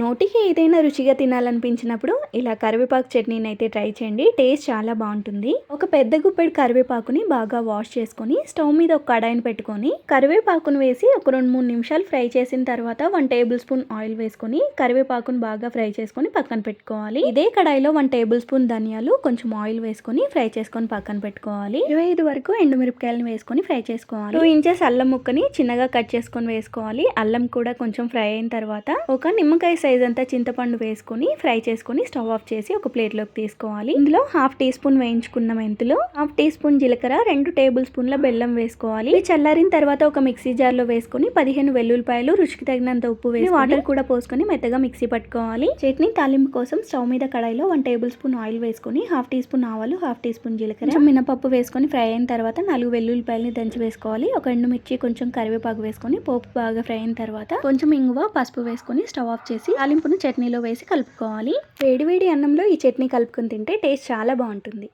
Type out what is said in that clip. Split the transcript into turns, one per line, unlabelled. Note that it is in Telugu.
నోటికి ఏదైనా రుచిగా తినాలనిపించినప్పుడు ఇలా కరివేపాకు చట్నీని అయితే ట్రై చేయండి. టేస్ట్ చాలా బాగుంటుంది. ఒక పెద్ద గుప్పెడు కరివేపాకుని బాగా వాష్ చేసుకొని స్టవ్ మీద ఒక కడాయిని పెట్టుకొని కరివేపాకును వేసి ఒక 2-3 నిమిషాలు ఫ్రై చేసిన తర్వాత 1 టేబుల్ స్పూన్ ఆయిల్ వేసుకొని కరివేపాకును బాగా ఫ్రై చేసుకొని పక్కన పెట్టుకోవాలి. ఇదే కడాయిలో 1 టేబుల్ స్పూన్ ధనియాలు, కొంచెం ఆయిల్ వేసుకొని ఫ్రై చేసుకొని పక్కన పెట్టుకోవాలి. 25 వరకు ఎండుమిరపకాయలను వేసుకొని ఫ్రై చేసుకోవాలి. 2 ఇంచెస్ అల్లం ముక్కని చిన్నగా కట్ చేసుకొని వేసుకోవాలి. అల్లం కూడా కొంచెం ఫ్రై అయిన తర్వాత ఒక నిమ్మకాయ సైజ్ అంతా చింతపండు వేసుకొని ఫ్రై చేసుకొని స్టవ్ ఆఫ్ చేసి ఒక ప్లేట్ లోకి తీసుకోవాలి. ఇందులో 1/2 టీ స్పూన్ వేయించుకున్న మెంతులు, 1/2 టీ స్పూన్ జీలకర్ర, 2 టేబుల్ స్పూన్ల బెల్లం వేసుకోవాలి. ఇవి చల్లారిన తర్వాత ఒక మిక్సీ జార్ లో వేసుకొని 15 వెల్లుల్లిపాయలు, రుచికి తగినంత ఉప్పు వేసి వాటర్ కూడా పోసుకొని మెత్తగా మిక్సీ పట్టుకోవాలి. చట్నీ తాలింపు కోసం స్టవ్ మీద కడాయిలో 1 టేబుల్ స్పూన్ ఆయిల్ వేసుకొని 1/2 టీ స్పూన్ ఆవాలు, 1/2 టీ స్పూన్ జీలకర్ర, మినపప్పు వేసుకొని ఫ్రై అయిన తర్వాత 4 వెల్లుల్లిపాయలని దంచి వేసుకోవాలి. ఒక ఎండుమిర్చి, కొంచెం కరివేపాకు వేసుకొని పోపు బాగా ఫ్రై అయిన తర్వాత కొంచెం ఇంగువ, పసుపు వేసుకొని స్టవ్ ఆఫ్ చేసి తాలింపును చట్నీలో వేసి కలుపుకోవాలి. వేడి వేడి అన్నంలో ఈ చట్నీ కలుపుకొని తింటే టేస్ట్ చాలా బాగుంటుంది.